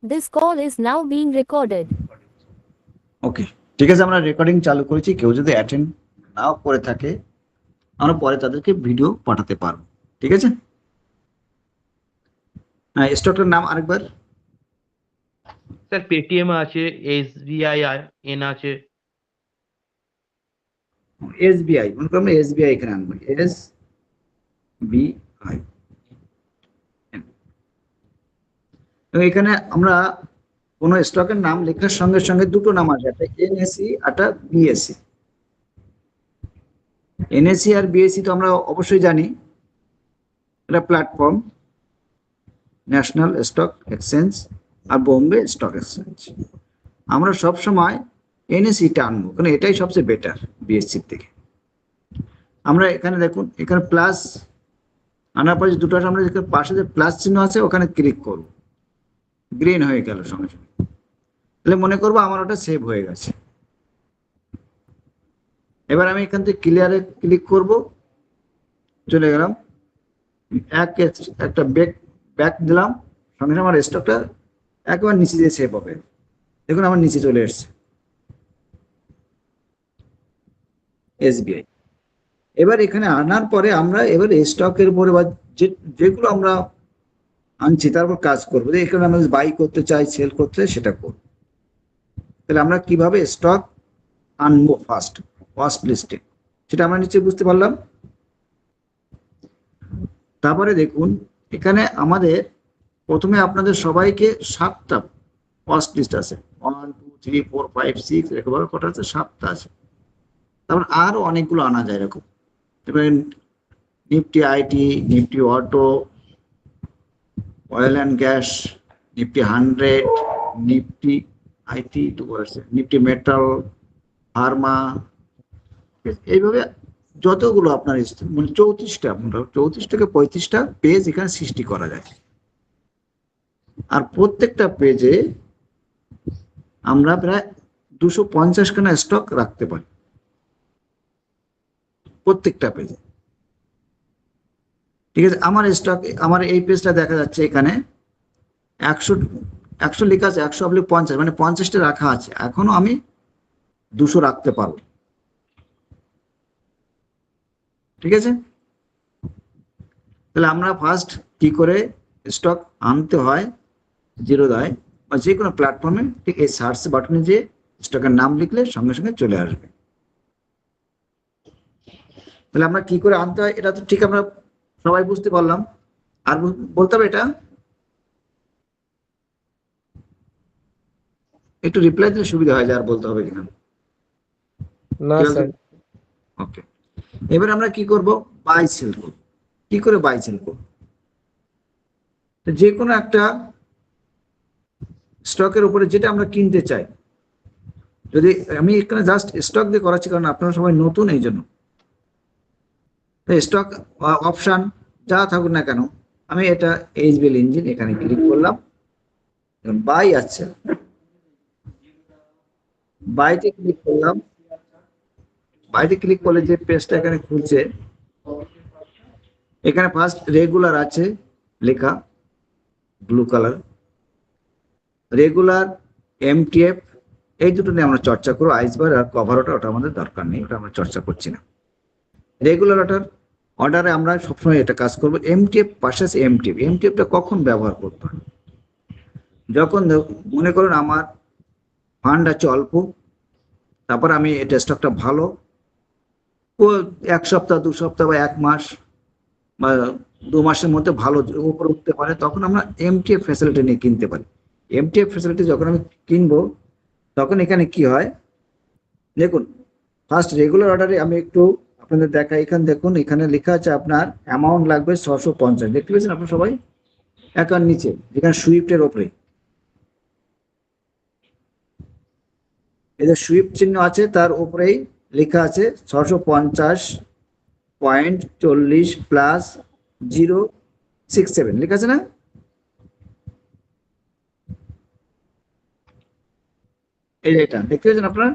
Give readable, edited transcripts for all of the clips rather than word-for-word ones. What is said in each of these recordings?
This call is now being recorded. ওকে, ঠিক আছে, আমরা রেকর্ডিং চালু করেছি। কেউ যদি অ্যাটেন্ড নাও করে থাকে আমরা পরে তাদেরকে ভিডিও পাঠাতে পারবো। ঠিক আছে, স্টকটার নাম আরেকবার। স্যার পেটিএম আছে, এসবিআই এন আছে। এসবিআই, মনে করো আমরা এসবিআই এখানে আনবো, এসবিআই। এখানে আমরা কোনো স্টকের নাম লেখার সঙ্গে সঙ্গে দুটো নাম আসে, একটা এনএসি একটা বিএসসি। এনএসি আর বিএসসি তো আমরা অবশ্যই জানি, এটা প্ল্যাটফর্ম, ন্যাশনাল স্টক এক্সচেঞ্জ আর বোম্বে স্টক এক্সচেঞ্জ। আমরা সব সময় এনএসিটা আনবো, কারণ এটাই সবচেয়ে বেটার বিএসসির থেকে। আমরা এখানে দেখুন, এখানে প্লাস আনার পরে দুটো আমরা পাশে যে প্লাস চিহ্ন আছে ওখানে ক্লিক করব, গ্রিন হয়ে গেল সঙ্গে সঙ্গে, তাহলে মনে করবো আমার ওটা সেভ হয়ে গেছে। এবার আমি এখান থেকে ক্লিয়ারে ক্লিক করব, চলে গেলাম, একটা ব্যাক দিলাম, সঙ্গে সঙ্গে আমার স্টকটা একবার নিচে দিয়ে সেভ হবে। দেখুন আমার নিচে চলে এসছে এসবিআই। এবার এখানে আনার পরে আমরা এবার স্টকের উপরে বা যেগুলো আমরা আনছি তারপর কাজ করবো। এখানে আমরা বাই করতে চাই, সেল করতে চাই, সেটা করবো। তাহলে আমরা কিভাবে স্টক আনবো ফার্স্ট লিস্টে, সেটা আমরা নিচে বুঝতে পারলাম। তারপরে দেখুন এখানে আমাদের প্রথমে আপনাদের সবাইকে 7টা ফার্স্ট লিস্ট আছে, 1 2 3 4 5 6 এরকম কটা আছে, 7টা আছে। তারপর আরো অনেকগুলো আনা যায় এরকম, Nifty IT, Nifty auto, oil and gas, Nifty 100, Nifty IT, Nifty metal, Pharma, এইভাবে যতগুলো আপনার মানে 34টা 34 থেকে 35টা পেজ এখানে সৃষ্টি করা যায়। আর প্রত্যেকটা পেজে আমরা প্রায় 250 খানা স্টক রাখতে পারি প্রত্যেকটা পেজে। ঠিক আছে, আমার স্টক, আমার এই পেজটা দেখা যাচ্ছে এখানে 100 লেখা আছে, 100/50, মানে 50টা রাখা আছে, এখনো আমি 200 রাখতে পারবো। ঠিক আছে, তাহলে আমরা ফার্স্ট কি করে স্টক আনতে হয় জিরোদায় বা যে কোনো প্ল্যাটফর্মে, ঠিক এই সার্চ বাটনে যে স্টকের নাম লিখলে সঙ্গে সঙ্গে চলে আসবে। তাহলে আমরা কি করে আনতে হয় এটা তো ঠিক আমরা সবাই বুঝতে পারলাম। আর বলতে হবে এটা একটু রিপ্লাই দিলে সুবিধা হয়, আর বলতে হবে কিনা। না স্যার। ওকে, এবার আমরা কি করব, বাই সেল করব। কি করে বাই সেল করব, যে কোনো একটা স্টকের উপরে যেটা আমরা কিনতে চাই, যদি আমি এখানে জাস্ট স্টক দিয়ে করাচ্ছি কারণ আপনারা সবাই নতুন এই জন্য, স্টক অপশন যা থাকুক না কেন, আমি এটা এইচবিএল ইঞ্জিন এখানে ক্লিক করলাম, বাই আছে, বাইতে ক্লিক করলাম। বাইতে ক্লিক করলে যে পেজটা এখানে খুলছে, এখানে ফার্স্ট রেগুলার আছে লেখা ব্লু কালার, রেগুলার, এমটিএফ, এই দুটো নিয়ে আমরা চর্চা করবো। আইসবার আর কভার ওটা আমাদের দরকার নেই, ওটা আমরা চর্চা করছি না। রেগুলার অর্ডারে আমরা সবসময় এটা কাজ করবো। এমটিএফ ভার্সেস এমটিএফটা কখন ব্যবহার করতে হয়, যখন মনে করুন আমার ফান্ড আছে অল্প, তারপর আমি এটা স্টকটা ভালো, ও 1 সপ্তাহ 2 সপ্তাহ বা 1 মাস বা 2 মাসের মধ্যে ভালো উপরে উঠতে পারে, তখন আমরা এমটিএফ ফ্যাসিলিটি নিয়ে কিনতে পারি। এমটিএফ ফ্যাসিলিটি যখন আমি কিনবো তখন এখানে কি হয় দেখুন, ফার্স্ট রেগুলার অর্ডারে আমি একটু আপনাদের দেখাই। এখানে দেখুন, এখানে লেখা আছে আপনার অ্যামাউন্ট লাগবে 650, দেখতে পেয়েছেন আপনার সবাই একার নিচে, যেখানে সুইফটের ওপরে এই যে সুইফট চিহ্ন আছে তার উপরেই লেখা আছে 650.40 প্লাস 067 লেখা আছে না, এই যে এটা দেখতে পেয়েছেন আপনারা,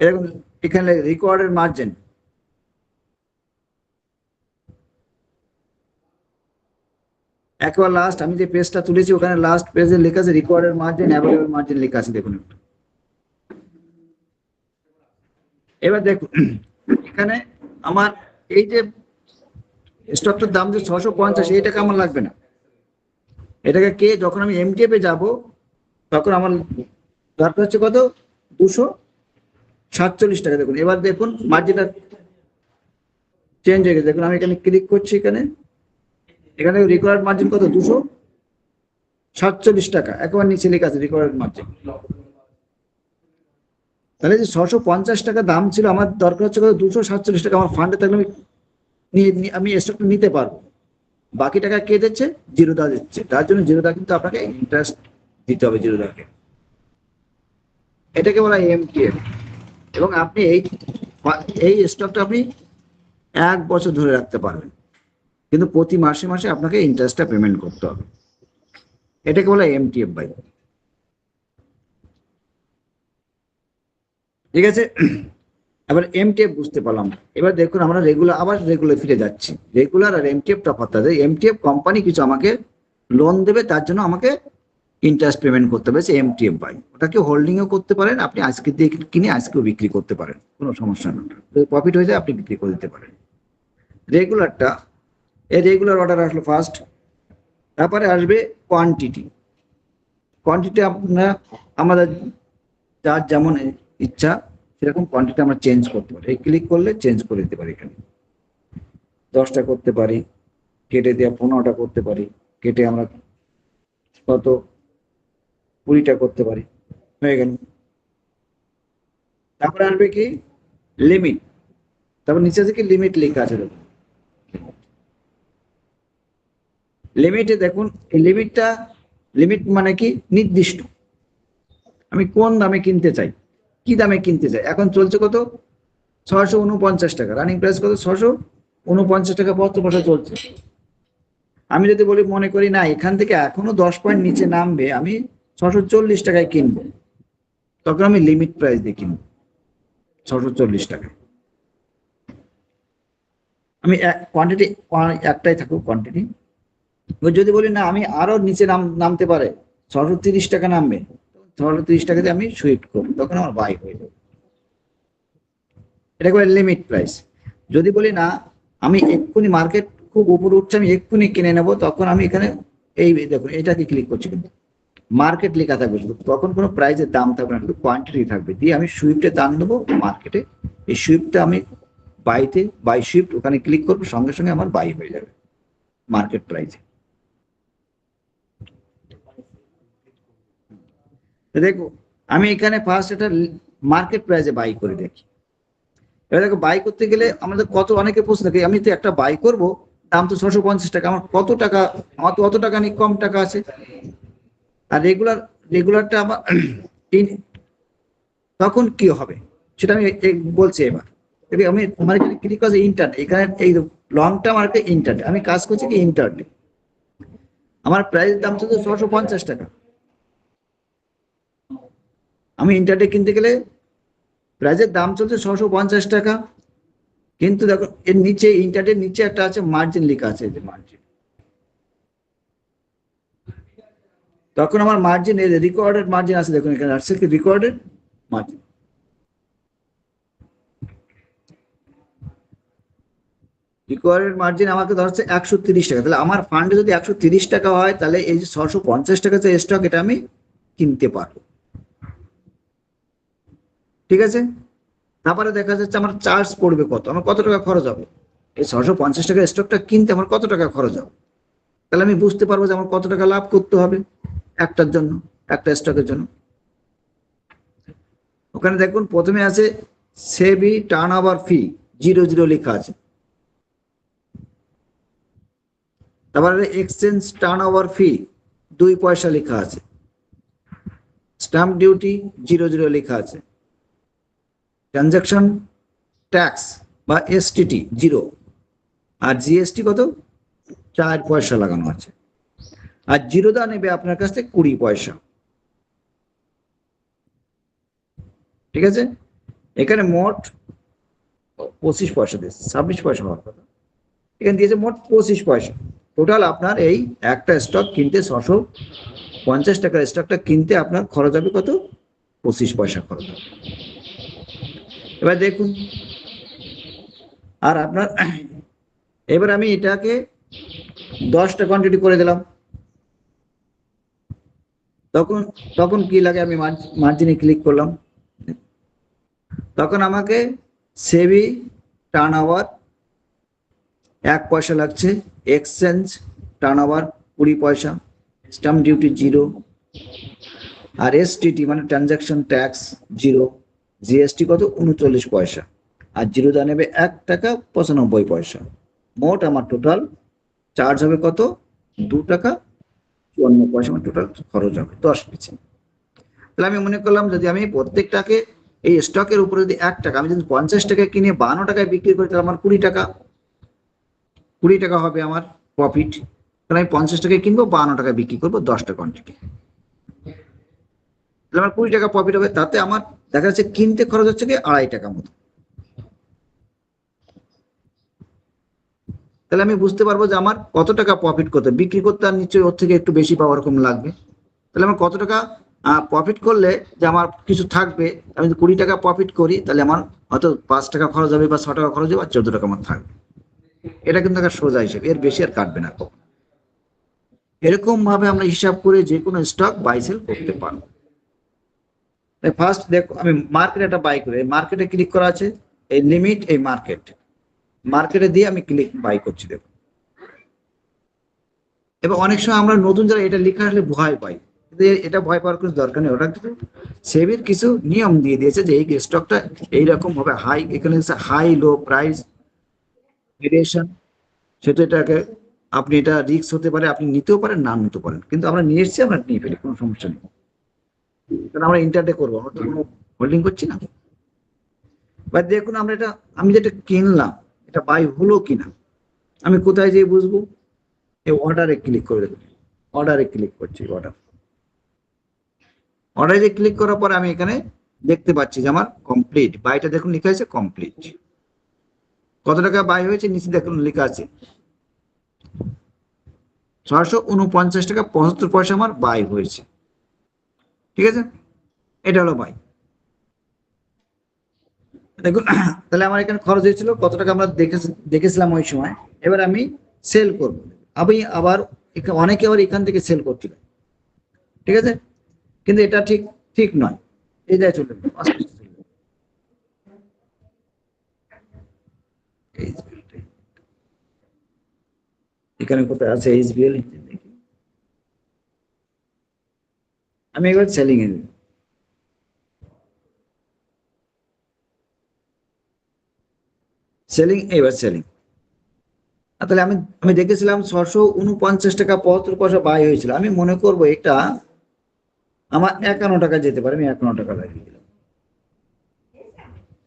এরকম এখানে রিকোয়ার্ডেড মার্জিন একবার লাস্ট আমি যে পেজটা তুলেছি ওখানে লাস্ট পেজে লেখা আছে রিকোয়ার্ডেড মার্জিন, অ্যাভেলেবল মার্জিন লেখা আছে, দেখুন একটু। এবার দেখুন এখানে আমার এই যে স্টকটার দাম যে 650, এই টাকা আমার লাগবে না। এটাকে কে যখন আমি এমটিএফ এ যাব তখন আমার দরকার হচ্ছে কত, 247 টাকা। দেখুন এবার দেখুন মার্জিনটা চেঞ্জ হয়ে গেছে। দেখুন আমি এখানে ক্লিক করছি, এখানে রিকোয়ার্ড মার্জিন কত, 247 টাকা, একবার নিচে লেখা আছে রিকোয়ার্ড মার্জিন। তাহলে যে 650 টাকা দাম ছিল, আমার দরকার হচ্ছে কত, 247 টাকা। আমার ফান্ডে থাকলে আমি স্টকটা নিতে পারবো। বাকি টাকা কে দিচ্ছে, জিরোদা দিচ্ছে। তার জন্য জিরোদা কিন্তু আপনাকে ইন্টারেস্ট দিতে হবে জিরোদাকে। এটাকে বলা এমটিএফ। এবং আপনি এই স্টকটা আপনি 1 বছর ধরে রাখতে পারবেন, কিন্তু প্রতি মাসে মাসে আপনাকে ইন্টারেস্টটা পেমেন্ট করতে হবে। এটাকে বলা এমটিএফ বাই। ঠিক আছে, এবার এমটিএফ বুঝতে পারলাম। এবার দেখুন আমরা রেগুলার ফিরে যাচ্ছি। রেগুলার আর এমটিএফ তফাৎ আছে। এমটিএফ কোম্পানি কিছু আমাকে লোন দেবে, তার জন্য আমাকে ইন্টারেস্ট পেমেন্ট করতে হবে, সে এমটিএফ বাই। ওটাকে হোল্ডিংও করতে পারেন আপনি, আজকে দিয়ে কিনে আজকেও বিক্রি করতে পারেন, কোনো সমস্যা না। যদি প্রফিট হয়ে যায় আপনি বিক্রি করে দিতে পারেন। রেগুলারটা, এই রেগুলার অর্ডার আসলো ফার্স্ট, তারপরে আসবে কোয়ান্টিটি। কোয়ান্টিটি আমাদের যার যেমন ইচ্ছা সেরকম কোয়ান্টিটি আমরা চেঞ্জ করতে পারি। এই ক্লিক করলে চেঞ্জ করে দিতে পারি। এখানে 10টা করতে পারি, কেটে দেওয়া 15টা করতে পারি, কেটে আমরা কত 20টা করতে পারি, হয়ে গেল। তারপরে আসবে কি লিমিট। তারপর নিচে থেকে লিমিট লেখা আছে, দেখুন লিমিটে দেখুন এই লিমিট মানে কি, নির্দিষ্ট। আমি কোন দামে কিনতে চাই, কি দামে কিনতে চাই। এখন চলছে কত, 649 টাকা। রানিং প্রাইস কত, 649 টাকা 72 পয়সা চলছে। আমি যদি বলি মনে করি না এখান থেকে এখনো 10 পয়েন্ট নিচে নামবে, আমি 640 টাকায় কিনবো, তখন আমি লিমিট প্রাইস দিয়ে কিনবো 640 টাকায়। আমি কোয়ান্টিটি একটাই থাকুক কোয়ান্টিটি। যদি বলি না আমি আরো নিচে নামতে পারে, 630 টাকা নামবে, 630 টাকা দিয়ে আমি সুইফট করবো, তখন আমার বাই হয়ে যাবে। এটা করে লিমিট প্রাইস। যদি বলি না আমি এক্ষুনি মার্কেট খুব উপরে উঠছে, আমি এক্ষুনি কিনে নেবো, তখন আমি এখানে এই দেখুন এটাকে ক্লিক করছি, কিন্তু মার্কেট লেখা থাকবে শুধু, তখন কোনো প্রাইসের দাম থাকবে না, শুধু কোয়ান্টিটি থাকবে। দিয়ে আমি সুইফটে দাম দেবো মার্কেটে, এই সুইফটটা আমি বাই সুইফট ওখানে ক্লিক করবো, সঙ্গে সঙ্গে আমার বাই হয়ে যাবে মার্কেট প্রাইসে। দেখো আমি এখানে ফার্স্ট এটা মার্কেট প্রাইসে বাই করে দেখি। এবার দেখো বাই করতে গেলে আমাদের অনেকে প্রশ্ন থাকে, আমি তো একটা বাই করব, দাম তো 650 টাকা, আমার কত টাকা, আমার তো অত টাকা নেই, কম টাকা আছে। আর রেগুলারটা আমার তখন কি হবে সেটা আমি বলছি। এবার আমি আমার এখানে ক্লিক করছি ইন্টারনেট, এখানে এই লং টার্ম আর ইন্টারনেট, আমি কাজ করছি কি ইন্টারনেট। আমার প্রাইস দাম তো 650 টাকা, আমি ইন্টারনেট কিনতে গেলে প্রাইসের দাম চলছে 650 টাকা, কিন্তু দেখো এর নিচে ইন্টারনেট নিচে একটা আছে মার্জিন লেখা আছে, যে মার্জিন, তখন আমার মার্জিন রিকর্ডেড মার্জিন আছে, দেখুন এখানে আসছে কি রিকর্ডেড মার্জিন। রিকোয়ার্ড মার্জিন আমাকে ধরছে 130 টাকা। তাহলে আমার ফান্ডে যদি 130 টাকা হয়, তাহলে এই যে 650 টাকা যে স্টক, এটা আমি কিনতে পারবো। ঠিক আছে, তারপরে দেখা যাচ্ছে আমার চার্জ পড়বে কত, আমার কত টাকা খরচ হবে, এই 650 টাকা স্টকটা কিনতে আমার কত টাকা খরচ হবে। তাহলে আমি বুঝতে পারবো যে আমার কত টাকা লাভ করতে হবে একটা স্টকের জন্য। ওখানে দেখুন প্রথমে আছে সেবি টার্ন ওভার ফি 00 লেখা আছে, তারপরে এক্সচেঞ্জ টার্ন ওভার ফি 2 পয়সা লেখা আছে, স্ট্যাম্প ডিউটি 00 লেখা আছে, ট্রানজাকশন ট্যাক্স বা এসটিটি 0, আর জিএসটি কত 4 পয়সা লাগানো আছে, আর জিরোদা নেবে আপনার কাছ থেকে 20 পয়সা। ঠিক আছে, এখানে মোট 25 পয়সা দিয়েছে, 26 পয়সা হওয়ার কথা, এখানে দিয়েছে মোট 25 পয়সা। টোটাল আপনার এই একটা স্টক কিনতে 650 টাকার স্টকটা কিনতে আপনার খরচ হবে কত? 25 পয়সা খরচ হবে। এবার দেখুন, আর আপনার এবার আমি এটাকে 10টা কোয়ান্টিটি করে দিলাম, তখন তখন কি লাগে, আমি মার্জিনে ক্লিক করলাম, তখন আমাকে সেবি টার্ন ওভার 1 পয়সা লাগছে, এক্সচেঞ্জ টার্ন ওভার 20 পয়সা, স্ট্যাম্প ডিউটি 0, আর এসটিটি মানে ট্রানজাকশন ট্যাক্স 0, জিএসটি কত 39 পয়সা, আর জিরোদা নেবে 1 টাকা 95 পয়সা। মোট আমার টোটাল চার্জ হবে কত? 2 টাকা 54 পয়সা, আমার টোটাল খরচ হবে 10 পিস। তাহলে আমি মনে করলাম যদি আমি প্রত্যেকটাকে এই স্টকের উপরে যদি 1 টাকা, আমি যদি 50 টাকায় কিনে 52 টাকায় বিক্রি করি, তাহলে আমার 20 টাকা হবে আমার প্রফিট। তাহলে আমি 50 টাকায় কিনবো, 52 টাকায় বিক্রি করবো 10টা কোয়ান্টিটি, তাহলে আমার 20 টাকা প্রফিট হবে। তাতে আমার দেখা যাচ্ছে কিনতে খরচ হচ্ছে কি 2.5 টাকা মতো। তাহলে আমি বুঝতে পারবো যে আমার কত টাকা প্রফিট করতে, বিক্রি করতে আর নিশ্চয়ই ওর থেকে একটু বেশি পাওয়ার রকম লাগবে। তাহলে আমার কত টাকা প্রফিট করলে যে আমার কিছু থাকবে, আমি যদি 20 টাকা প্রফিট করি, তাহলে আমার হয়তো 5 টাকা খরচ হবে বা 6 টাকা খরচ হবে, আর 14 টাকা আমার থাকবে। এটা কিন্তু একটা সোজা হিসেবে, এর বেশি আর কাটবে না। এরকম ভাবে আমরা হিসাব করে যে কোনো স্টক বাই সেল করতে পারবো। ফার্স্ট দেখো, আমি মার্কেট একটা বাই করি, মার্কেটে ক্লিক করা আছে, এই লিমিট, এই মার্কেটে দিয়ে আমি ক্লিক বাই করছি, দেখো। এবার অনেক সময় আমরা নতুন যারা এটা লেখা আসলে ভয় পাই, কিন্তু এটা ভয় পাওয়ার কোনো দরকার নেই। ওটা কিন্তু সেবির কিছু নিয়ম দিয়ে দিয়েছে যে এই স্টকটা এইরকম হবে, হাই, এখানে হাই লো প্রাইস ভেরিয়েশন, সেটা এটাকে আপনি, এটা রিস্ক হতে পারে, আপনি নিতেও পারেন না নিতেও পারেন, কিন্তু আমরা নিয়ে এসেছি, আমরা নিয়ে ফেলি, কোনো সমস্যা নেই, কারণ আমরা ইন্টারডে করবো, আমরা তো কোনো হোল্ডিং করছি না। বা দেখুন, আমরা এটা, আমি যেটা কিনলাম এটা বাই হলো কিনা আমি কোথায় যেয়ে বুঝবো? এই অর্ডারে ক্লিক করে দেবো, অর্ডারে ক্লিক করছি, অর্ডারে ক্লিক করার পর আমি এখানে দেখতে পাচ্ছি যে আমার কমপ্লিট বাইটা, দেখুন লেখা আছে কমপ্লিট। কত টাকা বাই হয়েছে নিচে দেখুন লেখা আছে 649 টাকা 75 পয়সা আমার বাই হয়েছে। ঠিক আছে, এটা হলো বাই। দেখুন, তাহলে আমার এখানে খরচ হয়েছিল কত টাকা আমরা দেখেছিলাম ওই সময়। এবার আমি সেল করব, আমি আবার অনেকে আবার এখান থেকে সেল করছিল, ঠিক আছে, কিন্তু এটা ঠিক নয়, এই যায় চলে যাবে, আস্তে আস্তে চলে যাবে। এখানে কোথায় আছে এইচবিএল, আমি এবার সেলিং এ দেব, সেলিং, এবার সেলিং। তাহলে আমি দেখেছিলাম 649 টাকা 75 পয়সা বাই হয়েছিল, আমি মনে করবো এটা আমার 51 টাকা যেতে পারে, আমি 51 টাকা লাগিয়ে দিলাম,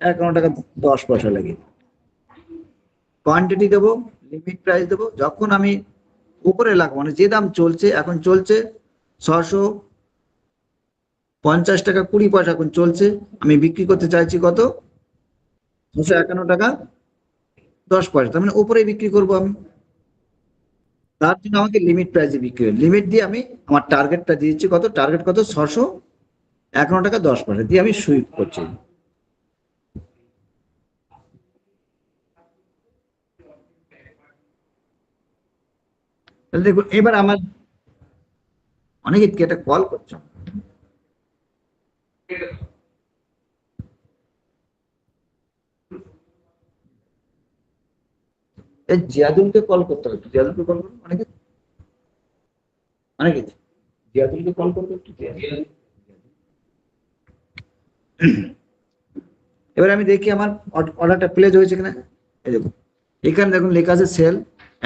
51 টাকা 10 পয়সা লাগিয়ে কোয়ান্টিটি দেবো, লিমিট প্রাইস দেবো। যখন আমি উপরে লাগবো, মানে যে দাম চলছে, এখন চলছে 650 টাকা 20 পয়সা এখন চলছে, আমি বিক্রি করতে চাইছি কত? 651 টাকা 10 পয়সা, তার মানে উপরে বিক্রি করবো আমি। তার জন্য আমাকে লিমিট প্রাইসে বিক্রি হবে, লিমিট দিয়ে আমি আমার টার্গেটটা দিয়েছি কত, টার্গেট কত 651 টাকা 10 পয়সা দিয়ে আমি সুইপ করছি। তাহলে দেখুন, এবার আমার অনেকে একটা কল করছে, জিয়াদুলকে কল করতে হবে, জিয়াদুলকে কল করুন, অনেকে জিয়াদুলকে কল করবে একটু। এবার আমি দেখি আমার অর্ডারটা প্লেস হয়েছে কিনা। এই দেখুন, এখানে দেখুন লেখা আছে সেল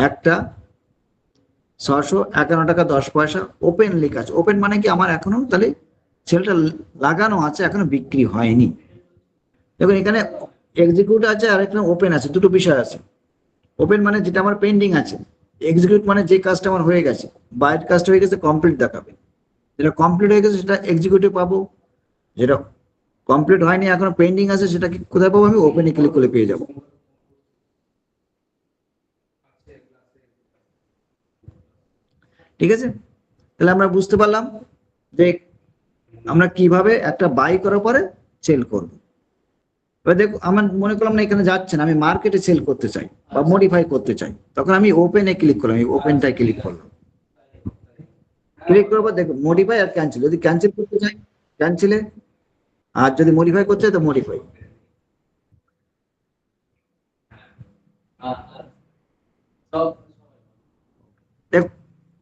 একটা 651 টাকা 10 পয়সা, ওপেন লেখা আছে। ওপেন মানে কি আমার এখনো তাহলে সেলটা লাগানো আছে, এখনো বিক্রি হয়নি। দেখুন এখানে এক্সিকিউট আছে আর এখানে ওপেন আছে, দুটো বিষয় আছে। ওপেন মানে যেটা আমার পেন্ডিং আছে, এক্সিকিউট মানে যে কাজটা আমার হয়ে গেছে, বাইরের কাজটা হয়ে গেছে, কমপ্লিট দেখাবে। যেটা কমপ্লিট হয়ে গেছে সেটা এক্সিকিউটিভ পাবো, যেটা কমপ্লিট হয়নি এখনো পেন্ডিং আছে সেটা কি কোথায় পাবো? আমি ওপেনে ক্লিক করে পেয়ে যাবো। ঠিক আছে, তাহলে আমরা বুঝতে পারলাম যে আমরা কিভাবে একটা বাই করার পরে সেল করব। এবার দেখো আমার মনে করলাম না এখানে যাচ্ছে না, আমি মার্কেটে সেল করতে চাই বা মডিফাই করতে চাই, তখন আমি ওপেনে ক্লিক করলাম, এই ওপেনটায় ক্লিক করলাম। ক্লিক করার পর দেখো মডিফাই আর ক্যান্সেল, যদি ক্যান্সেল করতে চাই ক্যান্সেলে, আর যদি মডিফাই করতে চাই তো মডিফাই।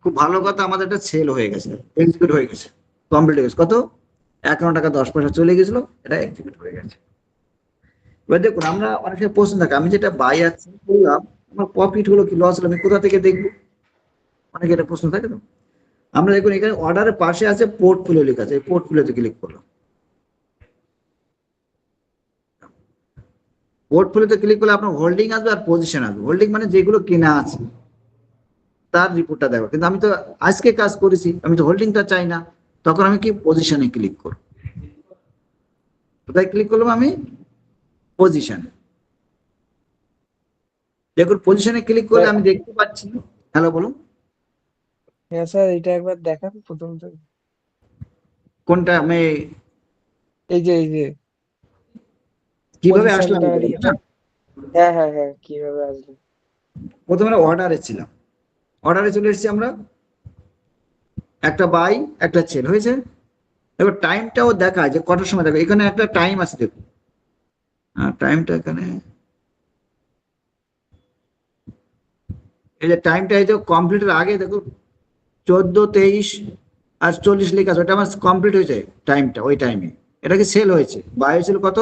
খুব ভালো কথা, আমাদের এটা সেল হয়ে গেছে, এক্সিকিউট হয়ে গেছে, কমপ্লিট হয়ে গেছে। কত? 51 টাকা 10 পয়সা চলে গেছিল, এটা এক্সিকিউট হয়ে গেছে। এবার দেখুন আমরা অনেক সময় প্রশ্ন থাকে, আমি যেটা বাই আর সেল করলাম আমার প্রফিট হলো কি লস হলো আমি কোথা থেকে দেখবো, অনেকে এটা প্রশ্ন থাকে। তো আমরা দেখুন এখানে অর্ডারের পাশে আছে পোর্টফোলিও লেখা আছে, এই পোর্টফোলিওতে ক্লিক করলাম। পোর্টফোলিওতে ক্লিক করলে আপনার হোল্ডিং আসবে আর পজিশন আসবে। হোল্ডিং মানে যেগুলো কেনা আছে তার রিপোর্টটা দেখো, কিন্তু আমি তো আজকে কাজ করেছি, আমি তো হোল্ডিংটা চাই না, তখন আমি কি পজিশনে ক্লিক করব। কোথায় ক্লিক করলাম আমি? পজিশনে। দেখুন পজিশনে ক্লিক করলে আমি দেখতে পাচ্ছি, হ্যালো বলুন। হ্যাঁ স্যার, এটা একবার দেখান প্রথম থেকে। কোনটা? আমি এই যে কিভাবে আসলাম পজিশনটা এখানে, না? হ্যাঁ, কিভাবে আসবে? প্রথমে অর্ডারে ছিলাম, অর্ডারে চলে এসেছি আমরা, একটা বাই একটা সেল হয়েছে। এবার টাইমটাও দেখায় যে কটার সময়, দেখো এখানে একটা টাইম আছে, দেখুন টাইমটা এখানে, এই যে টাইমটা এই যে কমপ্লিটের আগে দেখো 14:23:40 লেখা আছে, ওটা আমার কমপ্লিট হয়েছে টাইমটা, ওই টাইমে এটা কি সেল হয়েছে। বাই হয়েছিল কত?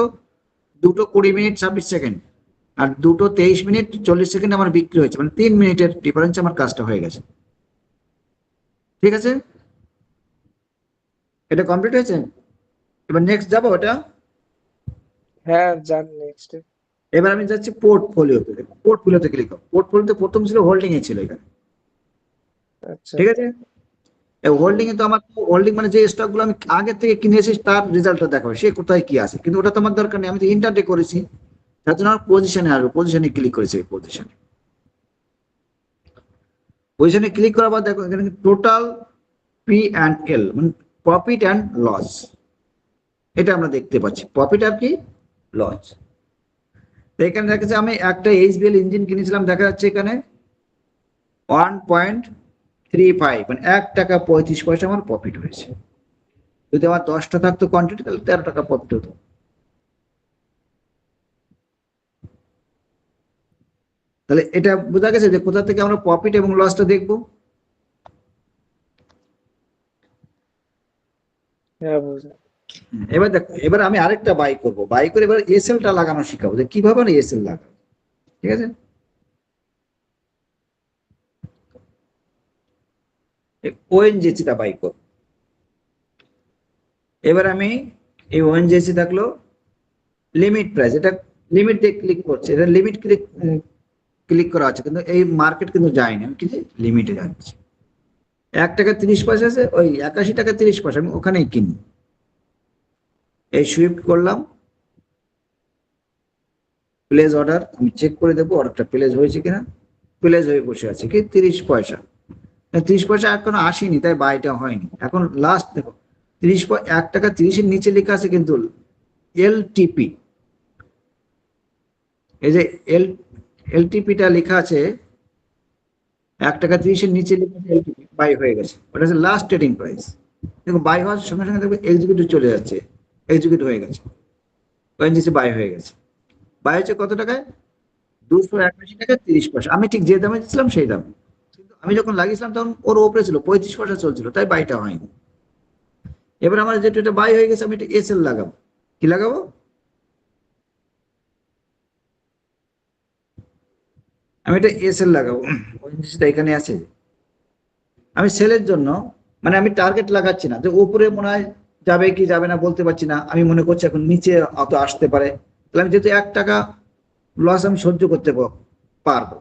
2:20:26 আর 2:23:40 আমার বিক্রি হয়েছে, মানে 3 মিনিটের ডিফারেন্স আমার কাজটা হয়ে গেছে। ঠিক আছে, এটা কমপ্লিট হয়েছে। এবার নেক্সট যাবো ওটা। হ্যাঁ, যান নেক্সট। এবার আমি যাচ্ছি পোর্টফোলিওতে, পোর্টফোলিওতে ক্লিক করব। পোর্টফোলিওতে প্রথম ছিল হোল্ডিং এ ছিল এখানে, আচ্ছা ঠিক আছে। হোল্ডিং এ তো আমার হোল্ডিং মানে যে স্টক গুলো আমি আগে থেকে কিনেছি তার রেজাল্টটা দেখাবে, সে কোথায় কি আছে, কিন্তু ওটা তো আমার দরকার নেই, আমি তো ইন্টারডে করেছি, তার জন্য আমার পজিশনে আসবে, পজিশনে ক্লিক করেছি। পজিশনে পজিশনে ক্লিক করার পর দেখো এখানে টোটাল পি অ্যান্ড এল মানে প্রফিট অ্যান্ড লস, এটা আমরা দেখতে পাচ্ছি, প্রফিট আর কি লস। এখানে দেখা যাচ্ছে আমি একটা এইচবিএল ইঞ্জিন কিনেছিলাম, দেখা যাচ্ছে এখানে 1.35 মানে 1 টাকা 35 পয়সা আমার প্রফিট হয়েছে। যদি আমার 10টা থাকতো কোয়ান্টিটি তাহলে 13 টাকা প্রফিট হতো। তাহলে এটা বোঝা গেছে যে কোথা থেকে আমরা প্রফিট এবং লসটা দেখবো। হ্যাঁ বুঝলাম। এবার দেখো, এবার আমি আরেকটা বাই করব, বাই করে এবার এসএলটা লাগানো শিখাবো যে কিভাবে আমি এসএল লাগাবো। ঠিক আছে, ওএনজিসিটা বাই করব। এবার আমি এই ওএনজিসি থাকলো লিমিট প্রাইস, এটা লিমিট দিয়ে ক্লিক করছে, এটা লিমিট ক্লিক করা আছে, কিন্তু এই মার্কেট কিন্তু যায়নি, আমি কি লিমিটে যাচ্ছি। 1 টাকা 30 পয়সা আছে, ওই 81 টাকা 30 পয়সা আমি ওখানেই কিনি। এই সুইফট করলাম, প্লেস অর্ডার, আমি চেক করে দেবো অর্ডারটা প্লেস হয়েছে কিনা। প্লেস হয়ে বসে আছে কি 30 পয়সা, 30 পয়সা এখনো আসেনি, তাই বাইটা হয়নি। এখন লাস্ট দেখো 1 টাকা 30-এর নিচে লেখা আছে কিন্তু এলটিপি, এই যে এলটিপিটা লেখা আছে 1 টাকা 30-এর নিচে লেখা আছে এলটিপি, বাই হয়ে গেছে, ওটা হচ্ছে লাস্ট ট্রেডিং প্রাইস। দেখো বাই হওয়ার সঙ্গে সঙ্গে দেখবে এক্সিকিউটিভ চলে যাচ্ছে, এক্সিকিউট হয়ে গেছে, ওএনজিসি বাই হয়ে গেছে। বাই হচ্ছে কত টাকায়? 281 টাকা 30 পয়সা। আমি ঠিক যে দামে দিচ্ছিলাম সেই দামে, কিন্তু আমি যখন লাগিয়েছিলাম তখন ওর ওপরে ছিল 35 পয়সা চলছিল, তাই বাইটা হয়নি। এবার আমার যেটা এটা বাই হয়ে গেছে, আমি এটা এসএল লাগাবো। কি লাগাবো? আমি এটা এসএল লাগাবো, ওএনজিসিটা এখানে আছে। আমি সেলের জন্য মানে আমি টার্গেট লাগাচ্ছি না যে উপরে মনে হয় যাবে কি যাবে না বলতে পারছি না, আমি মনে করছি এখন নিচে অত আসতে পারে, তাহলে আমি যেহেতু 1 টাকা লস আমি সহ্য করতে পারবো,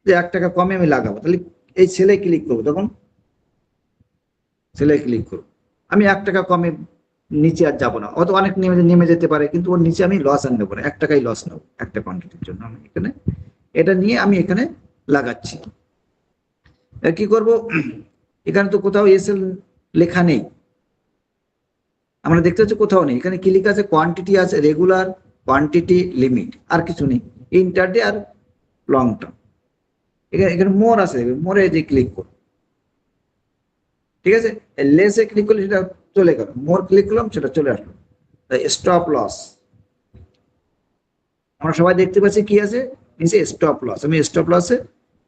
যে 1 টাকা কমে আমি লাগাবো, তাহলে এই সেলে ক্লিক করবো, তখন সেলে ক্লিক করবো। আমি 1 টাকা কমে নিচে আর যাবো না, অত অনেক নেমে যেতে পারে, কিন্তু ওর নিচে আমি লস আর নেবো না, 1 টাকাই লস নেবো একটা কোয়ান্টিটির জন্য। আমি এখানে এটা নিয়ে আমি এখানে লাগাচ্ছি। কি করব, এখানে তো কোথাও এসএল লেখা নেই, আমরা দেখতে পাচ্ছি কোথাও নেই। এখানে কি লেখা আছে, কোয়ান্টিটি আছে, রেগুলার, কোয়ান্টিটি, লিমিট, আর কিছু নেই, ইন্টারডে আর লং টার্ম। এখানে এখানে মোর আছে, মোরে যে ক্লিক করব, ঠিক আছে। লেসে ক্লিক করলে সেটা চলে গেল, মোর ক্লিক করলাম সেটা চলে আসলো। স্টপ লস, আমরা সবাই দেখতে পাচ্ছি কি আছে নিচে, স্টপ লস। আমি স্টপ লসে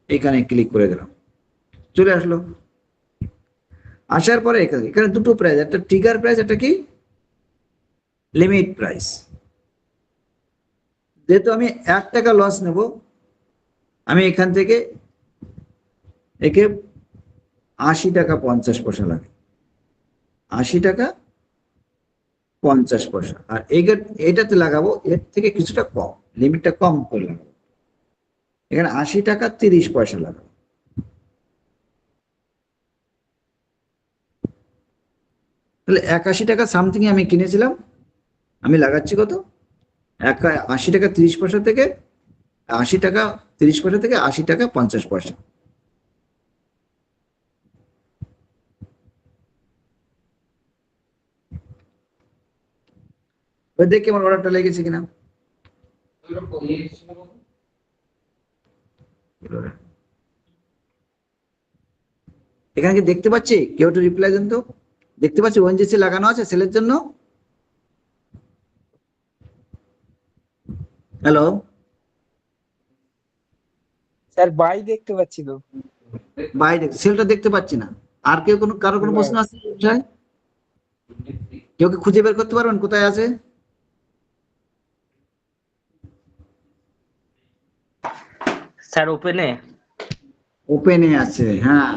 এখানে ক্লিক করে দিলাম, চলে আসলো। আসার পরে এখানে এখানে দুটো প্রাইস, একটা ট্রিগার প্রাইস, একটা কি লিমিট প্রাইস। যেহেতু আমি 1 টাকা লস নেব, আমি এখান থেকে একে 80 টাকা 50 পয়সা লাগে, 80 টাকা 50 পয়সা। আর এটাতে লাগাবো এর থেকে কিছুটা কম, লিমিটটা কম করে লাগাবো, এখানে 80 টাকা 30 পয়সা লাগাবো। তাহলে 81 টাকা সামথিং আমি কিনেছিলাম, আমি লাগাচ্ছি কত, 80 টাকা 30 পয়সা থেকে, 80 টাকা 30 পয়সা থেকে 80 টাকা 50 পয়সা। এবার দেখি আমার অর্ডারটা লেগেছে কিনা। এখানে কি দেখতে পাচ্ছি, কেউ একটু রিপ্লাই দেন তো, দেখতে পাচ্ছি ওএনজিসি লাগানো আছে সেলের জন্য। হ্যালো, স্যার বাই দেখতে পাচ্ছি তো। বাইরে সেলটা দেখতে পাচ্ছি না। আর কেউ কারো কোনো না প্রশ্ন আছে এই বিষয়ে? কেউ কি খুঁজে বের করতে পারবেন কোথায় আছে? স্যার ওপেনে। ওপেনে আছে, হ্যাঁ।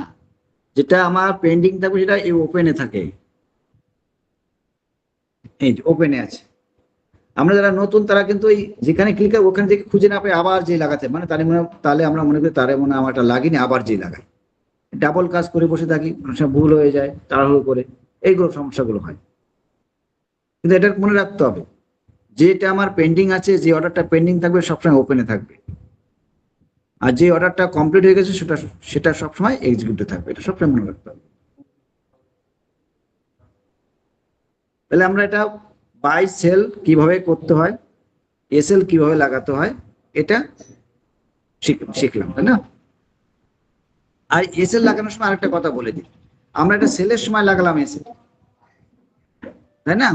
যেটা আমার পেন্ডিং থাকবে সেটা এই ওপেনে থাকে, এই ওপেনে আছে। আমরা যারা নতুন তারা কিন্তু এই যেখানে ক্লিক করে ওখানে থেকে খুঁজে না পাই আবার যে লাগাতে, মানে তাহলে আমরা মনে করি তারে মনে হয় আমারটা লাগিনি, আবার যে লাগাই, ডাবল কাজ করে বসে থাকি, অনেক সময় ভুল হয়ে যায় তাড়াহুড়ো করে, এইগুলো সমস্যাগুলো হয়। কিন্তু এটা মনে রাখতে হবে, যেটা আমার পেন্ডিং আছে, যে অর্ডারটা পেন্ডিং থাকবে সবসময় ওপেনে থাকবে, আর যে অর্ডারটা কমপ্লিট হয়ে গেছে সেটা সেটা সবসময় এক্সিকিউটে থাকবে, এটা সবসময় মনে রাখতে হবে। তাহলে আমরা এটা বাই সেল কিভাবে করতে হয়, এসএল কিভাবে লাগাতে হয়, এটা শিখলাম, তাই না? আর এসএল লাগানোর সময় আরেকটা কথা বলে দিই, আমরা এটা সেলের সময় লাগালাম এসএল, তাই না?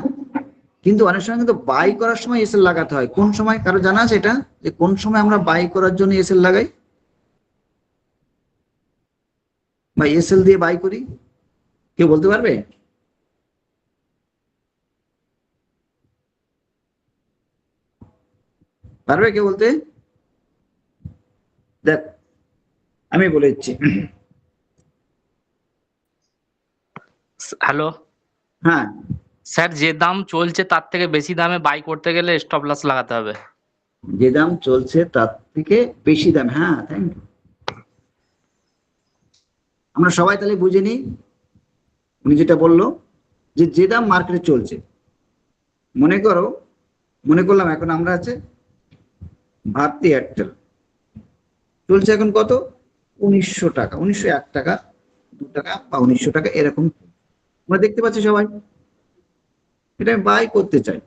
কিন্তু অনেক সময় কিন্তু বাই করার সময় এসএল লাগাতে হয়। কোন সময় কারো জানা আছে এটা, যে কোন সময় আমরা বাই করার জন্য এসএল লাগাই বা এসএল দিয়ে বাই করি, কেউ বলতে পারবে? পারবে কেউ বলতে? দেখ, আমি বলে দিচ্ছি। হ্যালো হ্যাঁ, স্যার, যে দাম চলছে তার থেকে বেশি দামে বাই করতে গেলে স্টপ লস লাগাতে হবে। যে দাম চলছে তার থেকে বেশি দাম, হ্যাঁ, থ্যাংক ইউ। আমরা সবাই তাহলে বুঝে নিই, উনি যেটা বললো যে যে দাম মার্কেটে চলছে, মনে করো, মনে করলাম এখন আমরা আছে ভারতী এয়ারটেল, চলছে এখন কত, 1900 টাকা, 1901 টাকা, 2 টাকা বা 1900 টাকা এরকম। আমরা দেখতে পাচ্ছি সবাই, এটা আমি বাই করতে চাই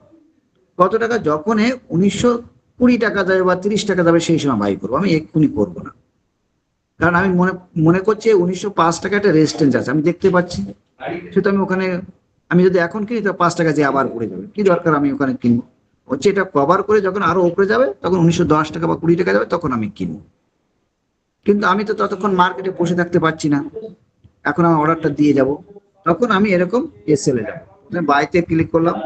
কত টাকা, যখন 1920 টাকা যাবে বা 30 টাকা যাবে সেই সময় বাই করবো, আমি এক্ষুনি করবো না। কারণ আমি মনে মনে করছি 1905 টাকা একটা রেজিস্ট্যান্স আছে, আমি দেখতে পাচ্ছি, সেটা আমি ওখানে, আমি যদি এখন কিনি তো 5 টাকা যে আবার পড়ে যাবে, কি দরকার আমি ওখানে কিনবো। হচ্ছে এটা কভার করে যখন আরো উপরে যাবে তখন 1910 টাকা বা 20 টাকা যাবে তখন আমি কিনবো। কিন্তু আমি তো ততক্ষণ মার্কেটে বসে থাকতে পারছি না, এখন আমি অর্ডারটা দিয়ে যাব, তখন আমি এরকম এসএলে যাবো, বাইতে ক্লিক করলাম,